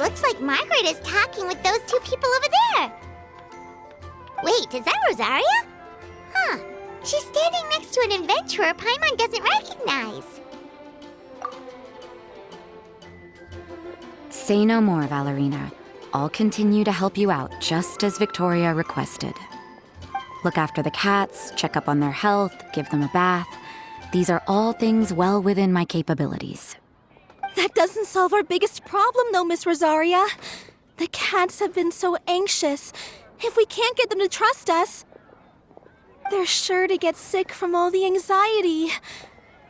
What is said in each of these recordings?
Looks like Margaret is talking with those two people over there. Wait, is that Rosaria? Huh. She's standing next to an adventurer Paimon doesn't recognize. Say no more, Valerina. I'll continue to help you out, just as Victoria requested. Look after the cats, check up on their health, give them a bath. These are all things well within my capabilities. That doesn't solve our biggest problem, though, Miss Rosaria. The cats have been so anxious. If we can't get them to trust us, they're sure to get sick from all the anxiety.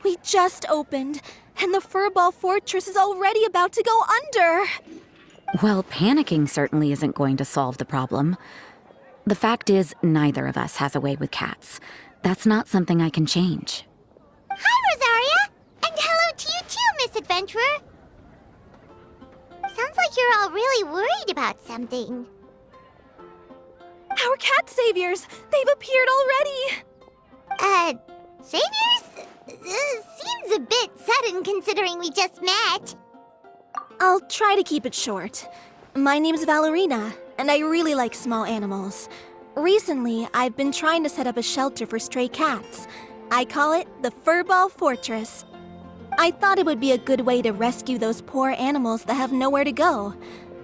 We just opened, and the Furball Fortress is already about to go under. Well, panicking certainly isn't going to solve the problem. The fact is, neither of us has a way with cats. That's not something I can change. Hi, Rosaria! And hello to you too, Miss Adventurer! Sounds like you're all really worried about something. Our cat saviors! They've appeared already! Saviors? Seems a bit sudden considering we just met. I'll try to keep it short. My name's Valerina, and I really like small animals. Recently, I've been trying to set up a shelter for stray cats. I call it the Furball Fortress. I thought it would be a good way to rescue those poor animals that have nowhere to go.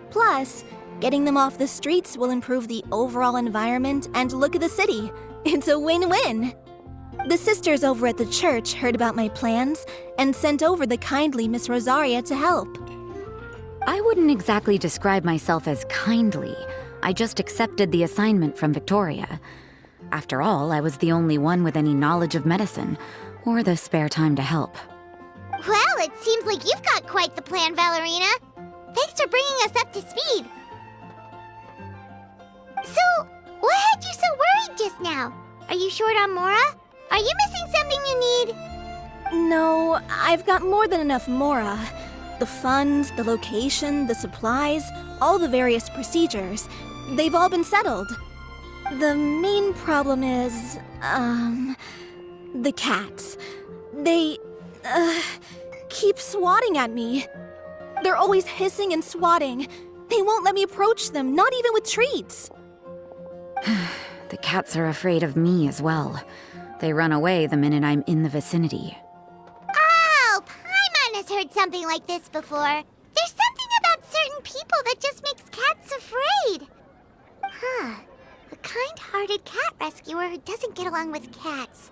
Plus, getting them off the streets will improve the overall environment and look of the city. It's a win-win. The sisters over at the church heard about my plans and sent over the kindly Miss Rosaria to help. I wouldn't exactly describe myself as kindly. I just accepted the assignment from Victoria. After all, I was the only one with any knowledge of medicine, or the spare time to help. Well, it seems like you've got quite the plan, Valerina. Thanks for bringing us up to speed. So, what had you so worried just now? Are you short on Mora? Are you missing something you need? No, I've got more than enough Mora. The funds, the location, the supplies, all the various procedures. They've all been settled. The main problem is, the cats. They, keep swatting at me. They're always hissing and swatting. They won't let me approach them, not even with treats. The cats are afraid of me as well. They run away the minute I'm in the vicinity. Oh, Paimon has heard something like this before. There's something about certain people that just makes cats afraid. Huh. A kind-hearted cat rescuer who doesn't get along with cats.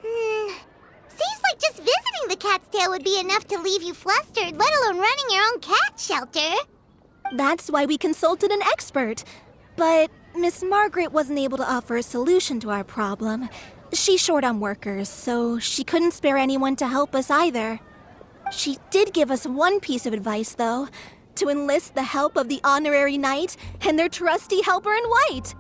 Seems like just visiting the cat's tail would be enough to leave you flustered, let alone running your own cat shelter. That's why we consulted an expert. But Miss Margaret wasn't able to offer a solution to our problem. She's short on workers, so she couldn't spare anyone to help us either. She did give us one piece of advice, though, to enlist the help of the Honorary Knight and their trusty helper in white.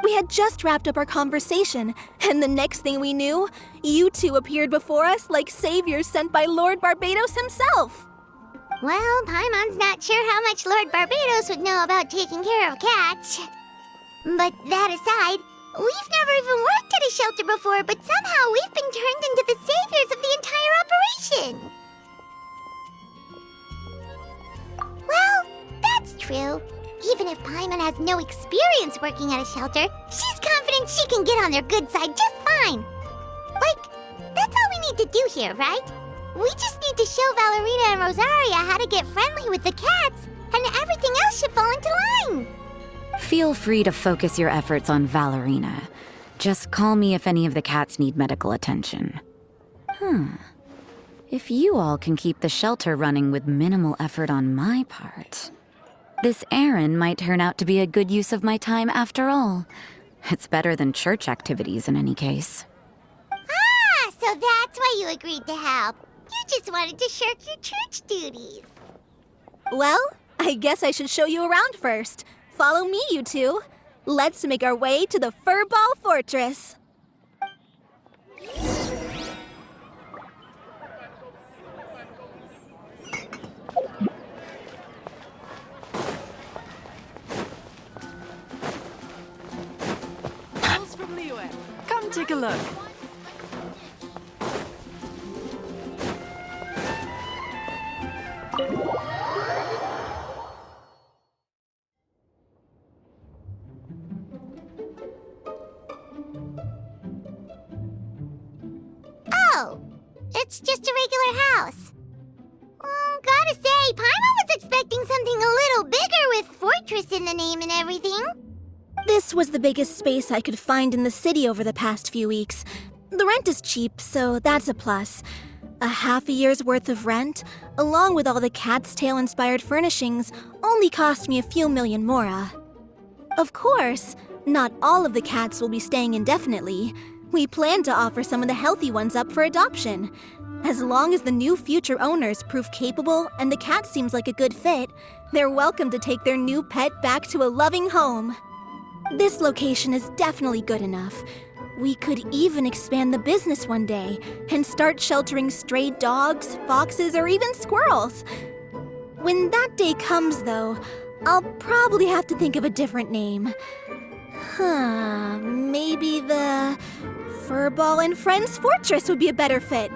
We had just wrapped up our conversation, and the next thing we knew, you two appeared before us like saviors sent by Lord Barbados himself. Well, Paimon's not sure how much Lord Barbados would know about taking care of cats. But that aside, we've never even worked at a shelter before, but somehow we've been turned into the saviors of the entire operation. Well, that's true. Even if Paimon has no experience working at a shelter, she's confident she can get on their good side just fine. Like, that's all we need to do here, right? We just need to show Valerina and Rosaria how to get friendly with the cats, and everything else should fall into line. Feel free to focus your efforts on Valerina. Just call me if any of the cats need medical attention. If you all can keep the shelter running with minimal effort on my part, this errand might turn out to be a good use of my time after all. It's better than church activities in any case. Ah, so that's why you agreed to help. You just wanted to shirk your church duties. Well, I guess I should show you around first. Follow me, you two. Let's make our way to the Furball Fortress. Come take a look. Oh, it's just a regular house. Gotta say, Paimon was expecting something a little bigger with Fortress in the name and everything. This was the biggest space I could find in the city over the past few weeks. The rent is cheap, so that's a plus. A half a year's worth of rent, along with all the Cat's Tail-inspired furnishings, only cost me a few million mora. Of course, not all of the cats will be staying indefinitely. We plan to offer some of the healthy ones up for adoption. As long as the new future owners prove capable and the cat seems like a good fit, they're welcome to take their new pet back to a loving home. This location is definitely good enough. We could even expand the business one day and start sheltering stray dogs, foxes, or even squirrels. When that day comes, though, I'll probably have to think of a different name. Maybe the Furball and Friends Fortress would be a better fit.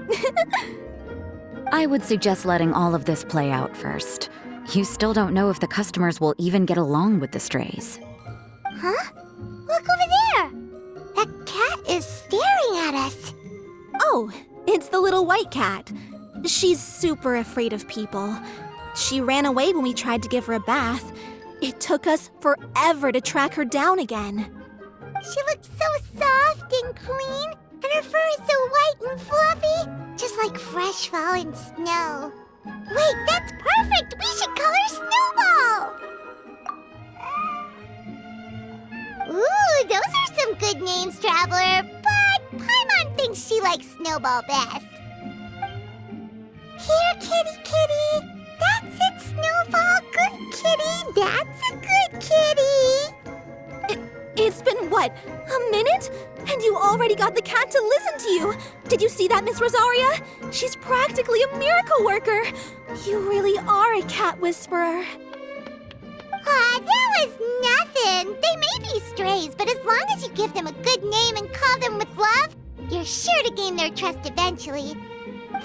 I would suggest letting all of this play out first. You still don't know if the customers will even get along with the strays. Huh? Look over there! That cat is staring at us. Oh, it's the little white cat. She's super afraid of people. She ran away when we tried to give her a bath. It took us forever to track her down again. She looks so soft and clean, and her fur is so white and fluffy, just like fresh fallen snow. Wait, that's perfect! We should call her Snowball! Ooh, those are some good names, Traveler, but Paimon thinks she likes Snowball best. Here, kitty, kitty! That's it, Snowball! Good kitty! That's a good kitty! It's been, what, a minute? And you already got the cat to listen to you! Did you see that, Miss Rosaria? She's practically a miracle worker! You really are a cat whisperer. That was nothing! They may be strays, but as long as you give them a good name and call them with love, you're sure to gain their trust eventually.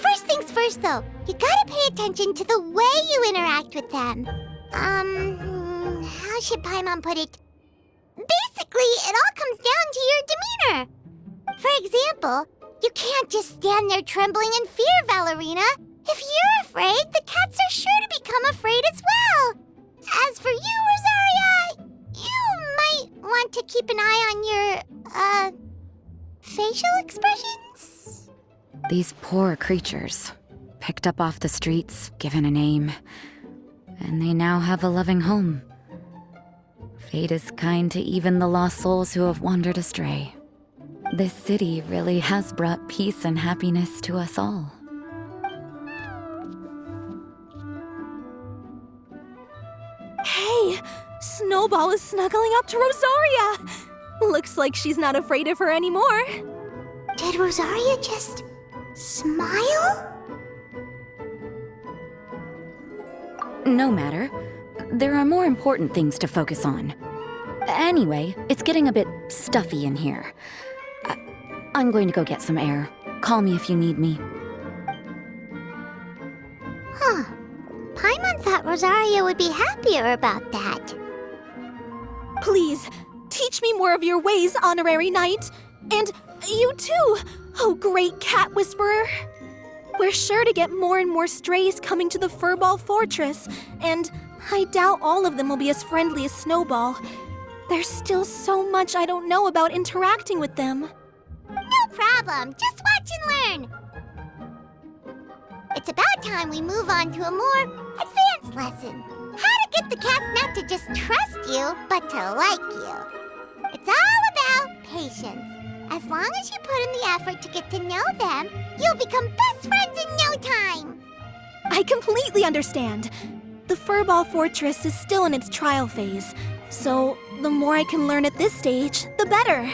First things first, though, you gotta pay attention to the way you interact with them. How should Paimon put it? Basically, it all comes down to your demeanor. For example, you can't just stand there trembling in fear, Valerina. If you're afraid, the cats are sure to become afraid as well. As for you, Rosaria, you might want to keep an eye on your, facial expressions. These poor creatures, picked up off the streets, given a name, and they now have a loving home. Fate is kind to even the lost souls who have wandered astray. This city really has brought peace and happiness to us all. Hey, Snowball is snuggling up to Rosaria. Looks like she's not afraid of her anymore. Did Rosaria just smile? No matter. There are more important things to focus on. Anyway, it's getting a bit stuffy in here. I'm going to go get some air. Call me if you need me. Huh. Paimon thought Rosaria would be happier about that. Please, teach me more of your ways, Honorary Knight. And you too, oh great cat whisperer. We're sure to get more and more strays coming to the Furball Fortress, and I doubt all of them will be as friendly as Snowball. There's still so much I don't know about interacting with them. No problem. Just watch and learn. It's about time we move on to a more advanced lesson. How to get the cats not to just trust you, but to like you. It's all about patience. As long as you put in the effort to get to know them, you'll become best friends in no time. I completely understand. The Furball Fortress is still in its trial phase, so the more I can learn at this stage, the better.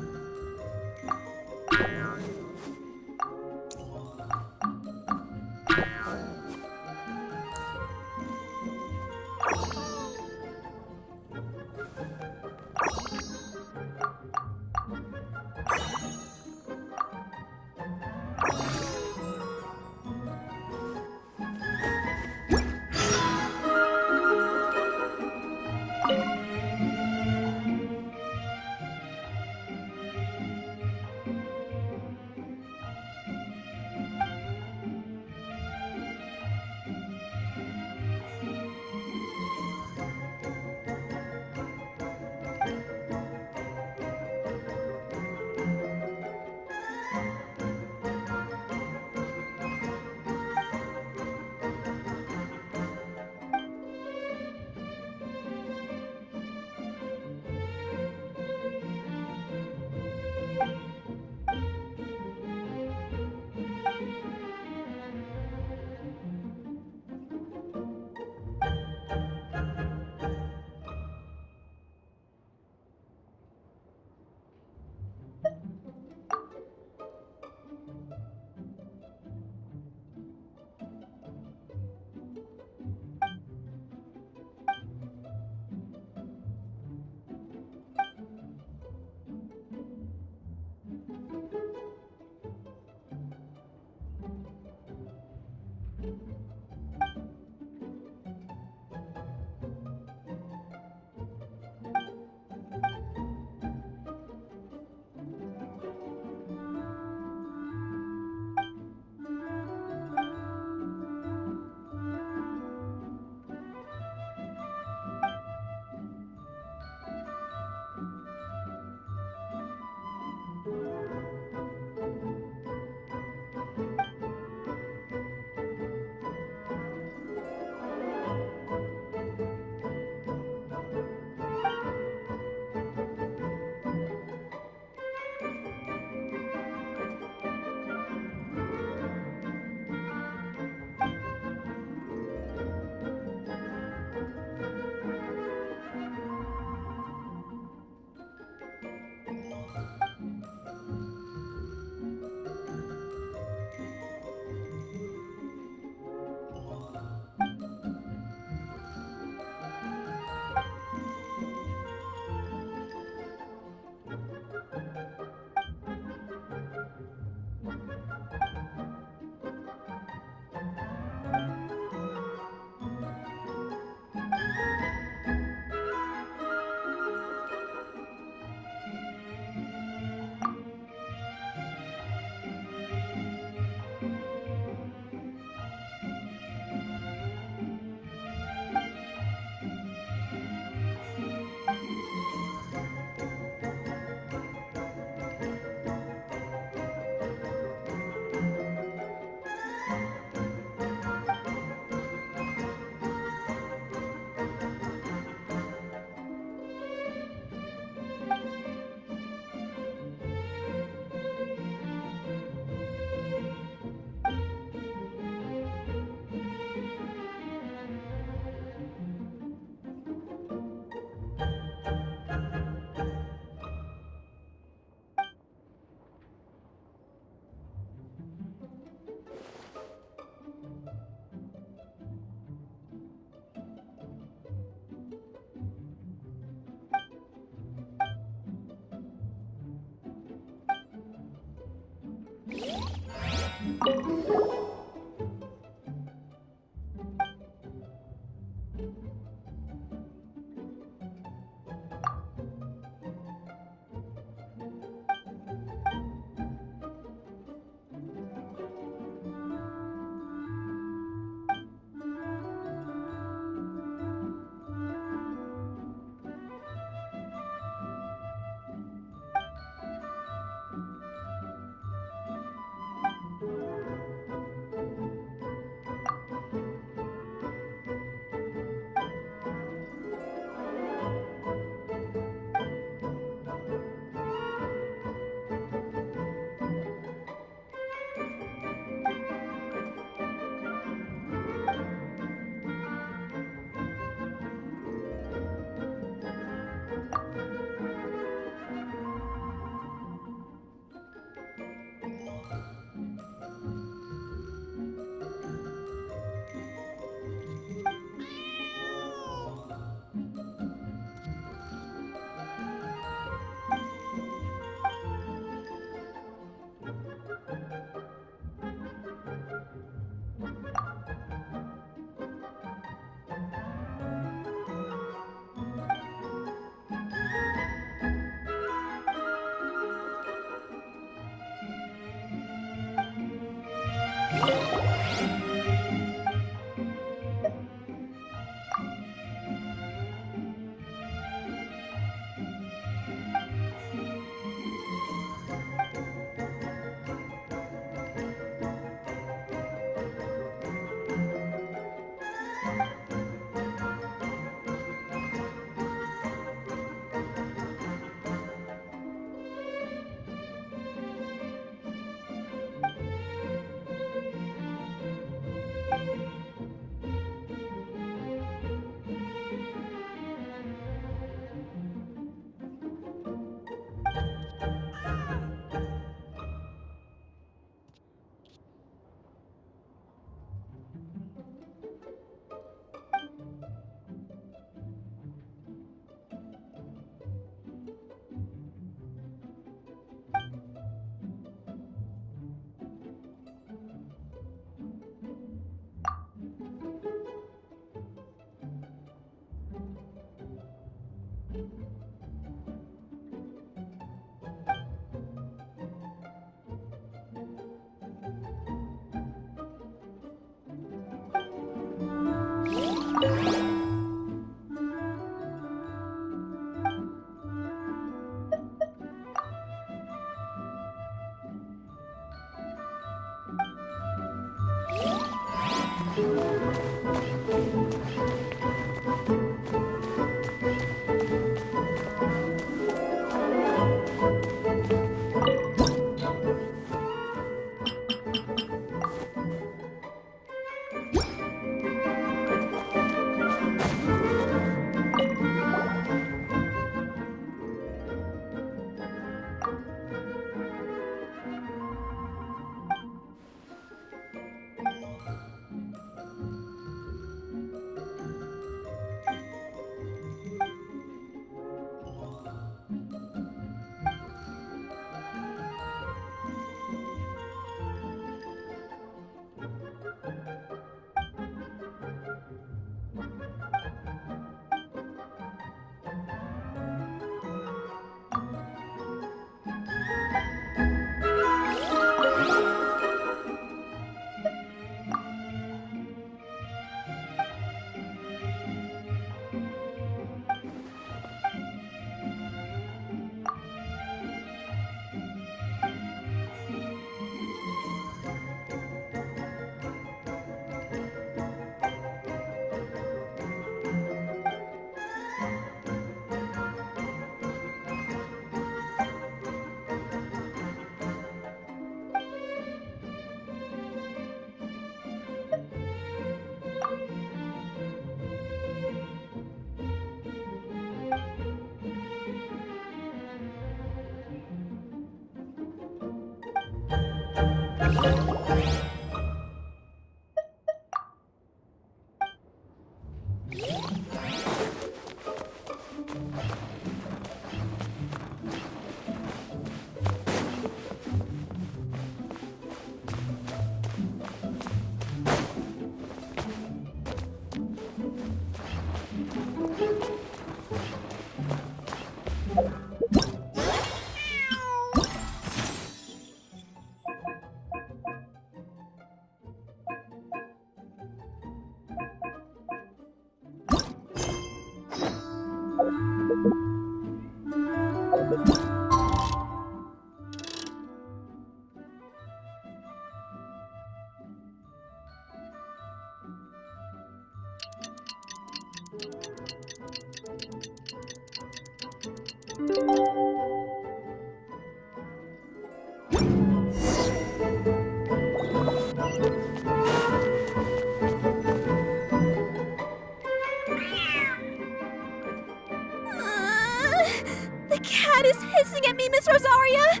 The cat is hissing at me, Miss Rosaria!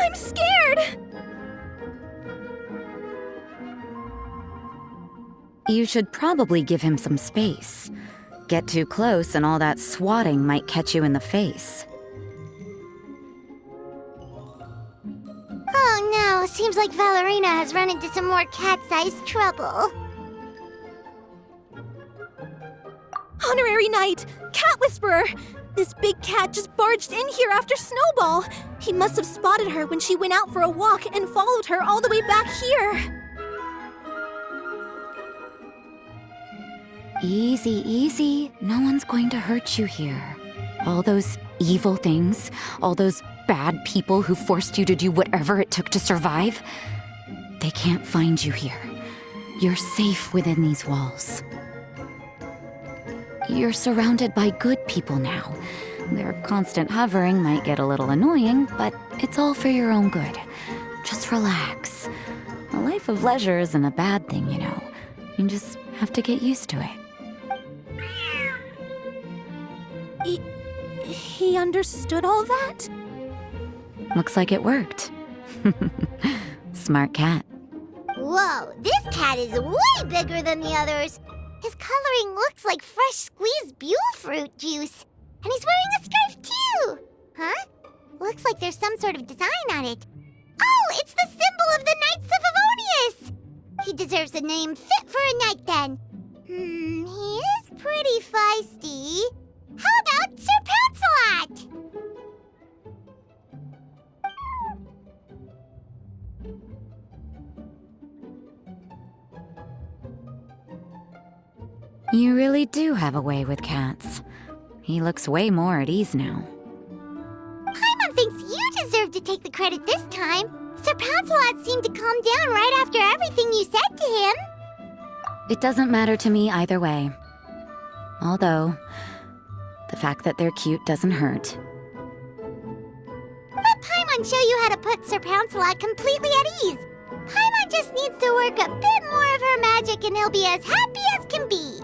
I'm scared! You should probably give him some space. Get too close and all that swatting might catch you in the face. Oh no, seems like Valerina has run into some more cat-sized trouble. Honorary Knight! Cat Whisperer! This big cat just barged in here after Snowball! He must have spotted her when she went out for a walk and followed her all the way back here! Easy, easy. No one's going to hurt you here. All those evil things, all those bad people who forced you to do whatever it took to survive, they can't find you here. You're safe within these walls. You're surrounded by good people now. Their constant hovering might get a little annoying, but it's all for your own good. Just relax. A life of leisure isn't a bad thing, you know. You just have to get used to it. He understood all that? Looks like it worked. Smart cat. Whoa, this cat is way bigger than the others. His coloring looks like fresh squeezed Buell fruit juice. And he's wearing a scarf too! Huh? Looks like there's some sort of design on it. Oh, it's the symbol of the Knights of Favonius! He deserves a name fit for a knight then. He is pretty feisty. How about Sir Pouncelot? You really do have a way with cats. He looks way more at ease now. Paimon thinks you deserve to take the credit this time. Sir Pouncelot seemed to calm down right after everything you said to him. It doesn't matter to me either way. Although, the fact that they're cute doesn't hurt. Let Paimon show you how to put Sir Pouncelot completely at ease. Paimon just needs to work a bit more of her magic and he'll be as happy as can be.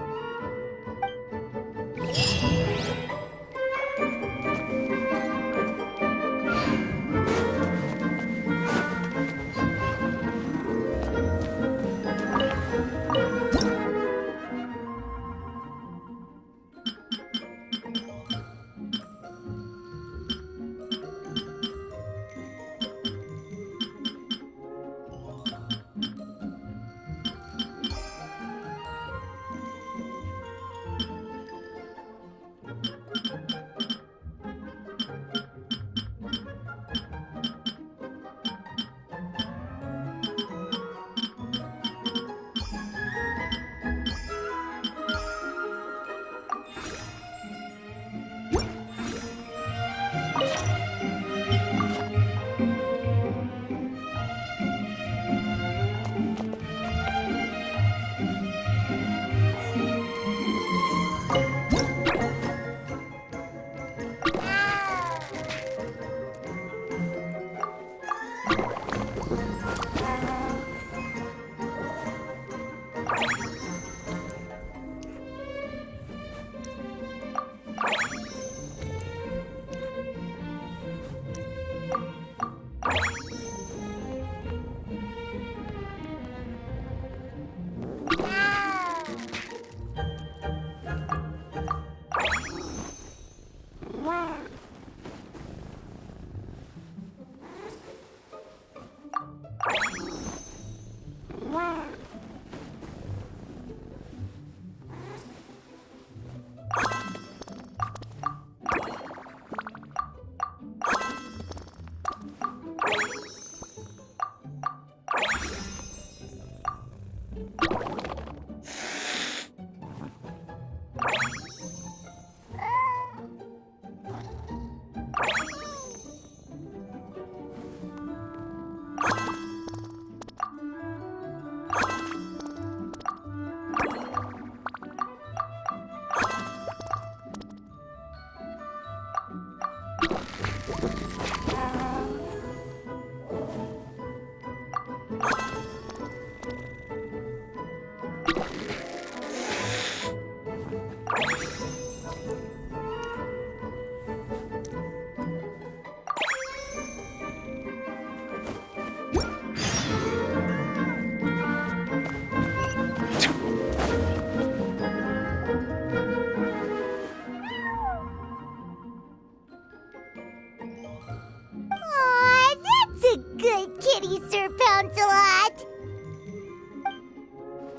Aw, that's a good kitty, Sir Pouncelot.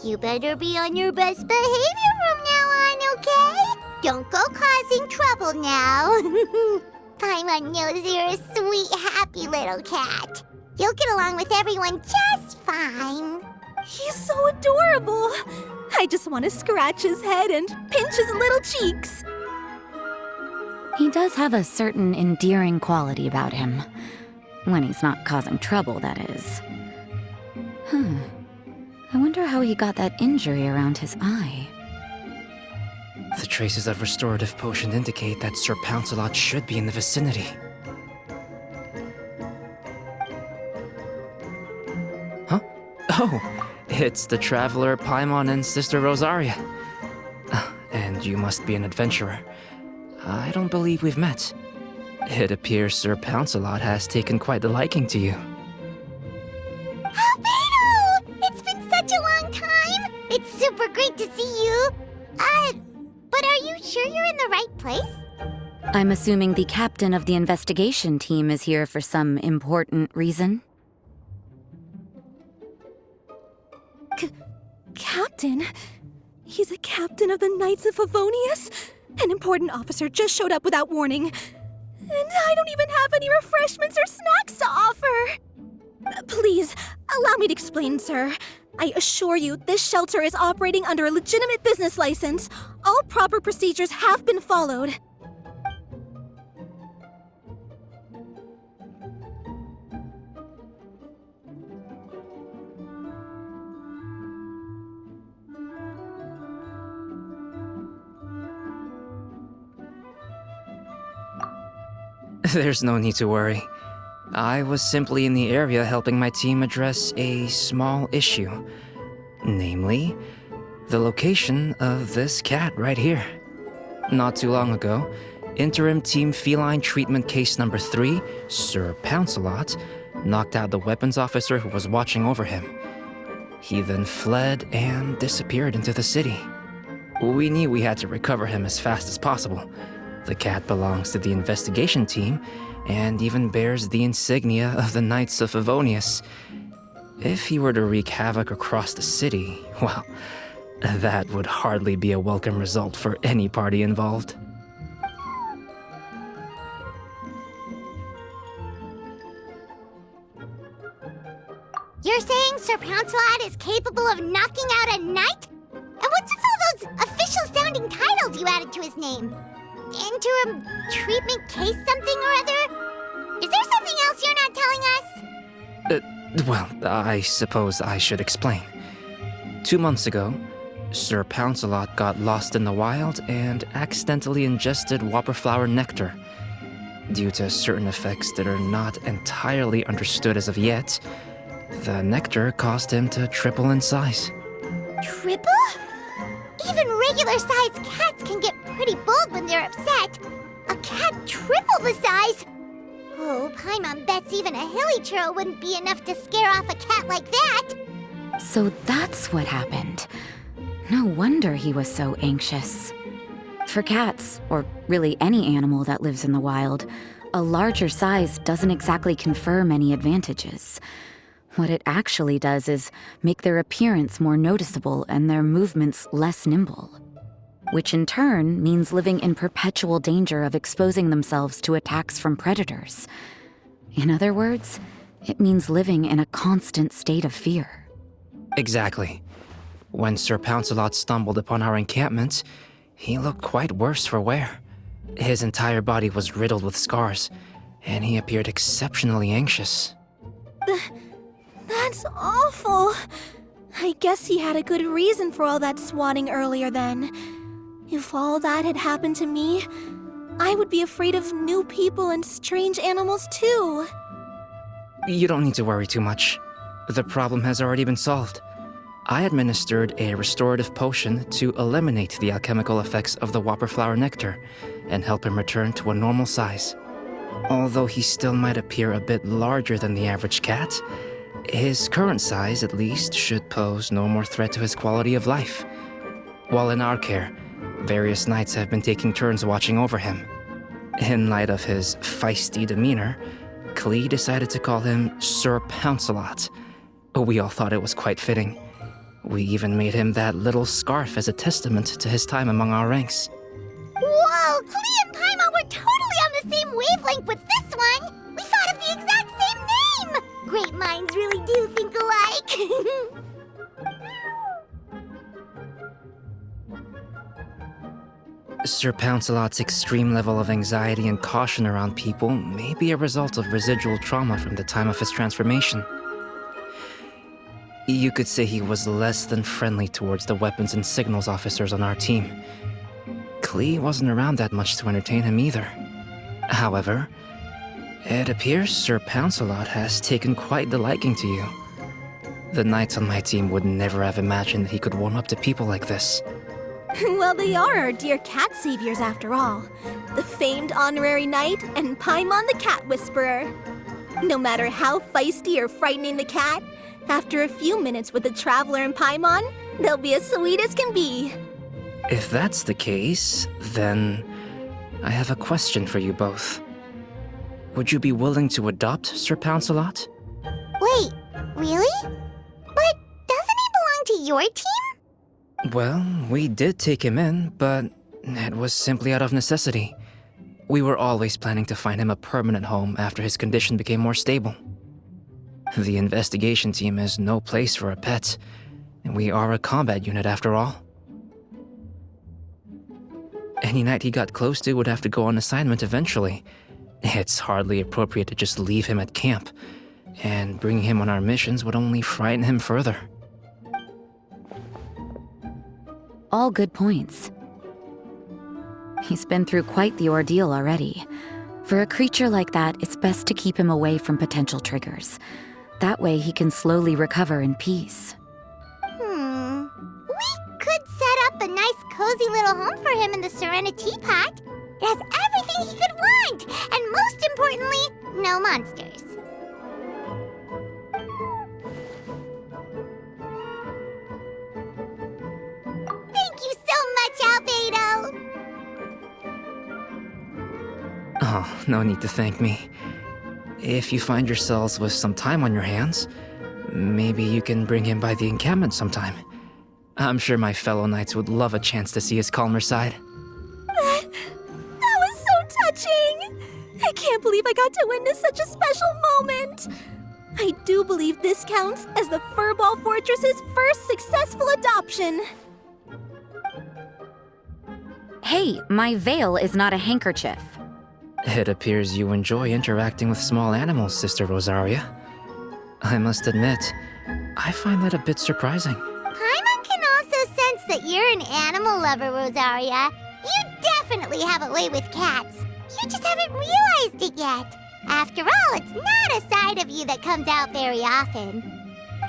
You better be on your best behavior from now on, okay? Don't go causing trouble now. Paimon knows you're a sweet, happy little cat. You'll get along with everyone just fine. He's so adorable. I just want to scratch his head and pinch his little cheeks. He does have a certain endearing quality about him. When he's not causing trouble, that is. I wonder how he got that injury around his eye. The traces of restorative potion indicate that Sir Pouncelot should be in the vicinity. Huh? Oh, it's the traveler Paimon and Sister Rosaria. And you must be an adventurer. I don't believe we've met. It appears Sir Pouncelot has taken quite the liking to you. Albedo! It's been such a long time! It's super great to see you! But are you sure you're in the right place? I'm assuming the captain of the investigation team is here for some important reason? Captain? He's a captain of the Knights of Favonius? An important officer just showed up without warning. And I don't even have any refreshments or snacks to offer. Please, allow me to explain, sir. I assure you, this shelter is operating under a legitimate business license. All proper procedures have been followed. There's no need to worry. I was simply in the area helping my team address a small issue. Namely, the location of this cat right here. Not too long ago, Interim Team Feline Treatment Case Number 3, Sir Pouncelot, knocked out the weapons officer who was watching over him. He then fled and disappeared into the city. We knew we had to recover him as fast as possible. The cat belongs to the investigation team and even bears the insignia of the Knights of Favonius. If he were to wreak havoc across the city, well, that would hardly be a welcome result for any party involved. You're saying Sir Pouncelot is capable of knocking out a knight? And what's with all those official-sounding titles you added to his name? Interim treatment case something or other? Is there something else you're not telling us? Well, I suppose I should explain. 2 months ago, Sir Pouncelot got lost in the wild and accidentally ingested whopperflower nectar. Due to certain effects that are not entirely understood as of yet, the nectar caused him to triple in size. Triple? Even regular-sized cats can get pretty bold when they're upset. A cat triple the size? Oh, Paimon bets even a hilly churl wouldn't be enough to scare off a cat like that. So that's what happened. No wonder he was so anxious. For cats, or really any animal that lives in the wild, a larger size doesn't exactly confer many advantages. What it actually does is make their appearance more noticeable and their movements less nimble, which in turn means living in perpetual danger of exposing themselves to attacks from predators. In other words, it means living in a constant state of fear. Exactly. When Sir Pouncelot stumbled upon our encampment, he looked quite worse for wear. His entire body was riddled with scars, and he appeared exceptionally anxious. That's awful. I guess he had a good reason for all that swatting earlier then. If all that had happened to me, I would be afraid of new people and strange animals too. You don't need to worry too much. The problem has already been solved. I administered a restorative potion to eliminate the alchemical effects of the whopperflower nectar and help him return to a normal size. Although he still might appear a bit larger than the average cat, his current size, at least, should pose no more threat to his quality of life. While in our care, various knights have been taking turns watching over him. In light of his feisty demeanor, Klee decided to call him Sir Pouncelot. We all thought it was quite fitting. We even made him that little scarf as a testament to his time among our ranks. Whoa, Klee and Paimon were totally on the same wavelength with this one! We thought of the exact same name! Great minds really do think alike! Sir Pouncelot's extreme level of anxiety and caution around people may be a result of residual trauma from the time of his transformation. You could say he was less than friendly towards the weapons and signals officers on our team. Klee wasn't around that much to entertain him either. However, it appears Sir Pouncelot has taken quite the liking to you. The knights on my team would never have imagined that he could warm up to people like this. Well, they are our dear cat saviors after all. The famed honorary knight and Paimon the cat whisperer. No matter how feisty or frightening the cat, after a few minutes with the traveler and Paimon, they'll be as sweet as can be. If that's the case, then I have a question for you both. Would you be willing to adopt Sir Pouncelot? Wait, really? But doesn't he belong to your team? Well, we did take him in, but it was simply out of necessity. We were always planning to find him a permanent home after his condition became more stable. The investigation team is no place for a pet, and we are a combat unit after all. Any knight he got close to would have to go on assignment eventually. It's hardly appropriate to just leave him at camp, and bringing him on our missions would only frighten him further. All good points. He's been through quite the ordeal already. For a creature like that, it's best to keep him away from potential triggers. That way he can slowly recover in peace. We could set up a nice cozy little home for him in the Serenity Pot. It has everything he could want, and most importantly, no monsters. Thank you so much, Albedo! Oh, no need to thank me. If you find yourselves with some time on your hands, maybe you can bring him by the encampment sometime. I'm sure my fellow knights would love a chance to see his calmer side. That was so touching! I can't believe I got to witness such a special moment! I do believe this counts as the Furball Fortress's first successful adoption. Hey, my veil is not a handkerchief. It appears you enjoy interacting with small animals, Sister Rosaria. I must admit, I find that a bit surprising. Paimon can also sense that you're an animal lover, Rosaria. You definitely have a way with cats. You just haven't realized it yet. After all, it's not a side of you that comes out very often.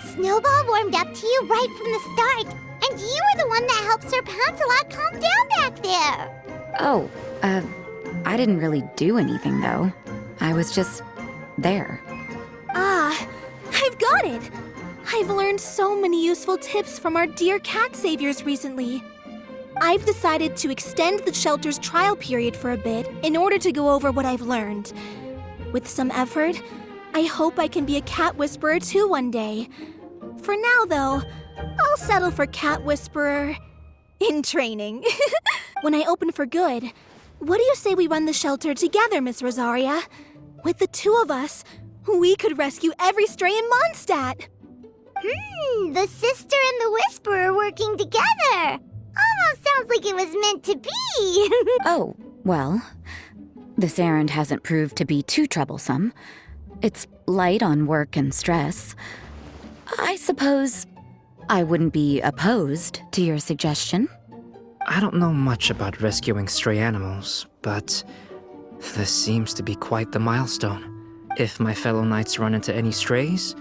Snowball warmed up to you right from the start, and you were the one that helped Sir Pouncelot calm down back there. Oh, I didn't really do anything, though. I was just there. Ah, I've got it! I've learned so many useful tips from our dear cat saviors recently. I've decided to extend the shelter's trial period for a bit in order to go over what I've learned. With some effort, I hope I can be a cat whisperer too one day. For now, though, I'll settle for cat whisperer in training. When I open for good, what do you say we run the shelter together, Miss Rosaria? With the two of us, we could rescue every stray in Mondstadt. The sister and the whisperer working together. Almost sounds like it was meant to be. Oh, well, this errand hasn't proved to be too troublesome. It's light on work and stress. I suppose I wouldn't be opposed to your suggestion. I don't know much about rescuing stray animals, but this seems to be quite the milestone. If my fellow knights run into any strays,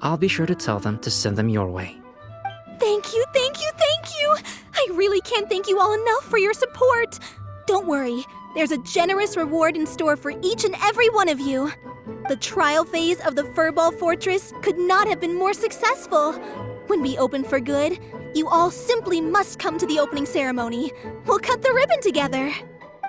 I'll be sure to tell them to send them your way. Thank you, thank you, thank you! I really can't thank you all enough for your support. Don't worry, there's a generous reward in store for each and every one of you. The trial phase of the Furball Fortress could not have been more successful. When we open for good, you all simply must come to the opening ceremony. We'll cut the ribbon together.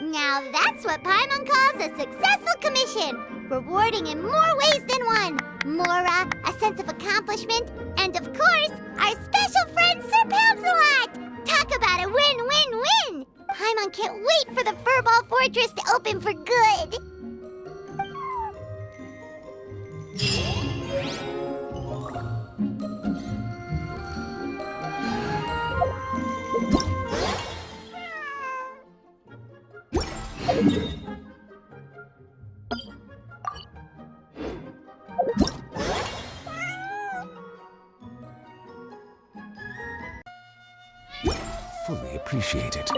Now that's what Paimon calls a successful commission. Rewarding in more ways than one. Mora, a sense of accomplishment, and of course, our special friend Sir Pouncelot. Talk about a win-win-win. Paimon can't wait for the Furball Fortress to open for good. Fully appreciate it.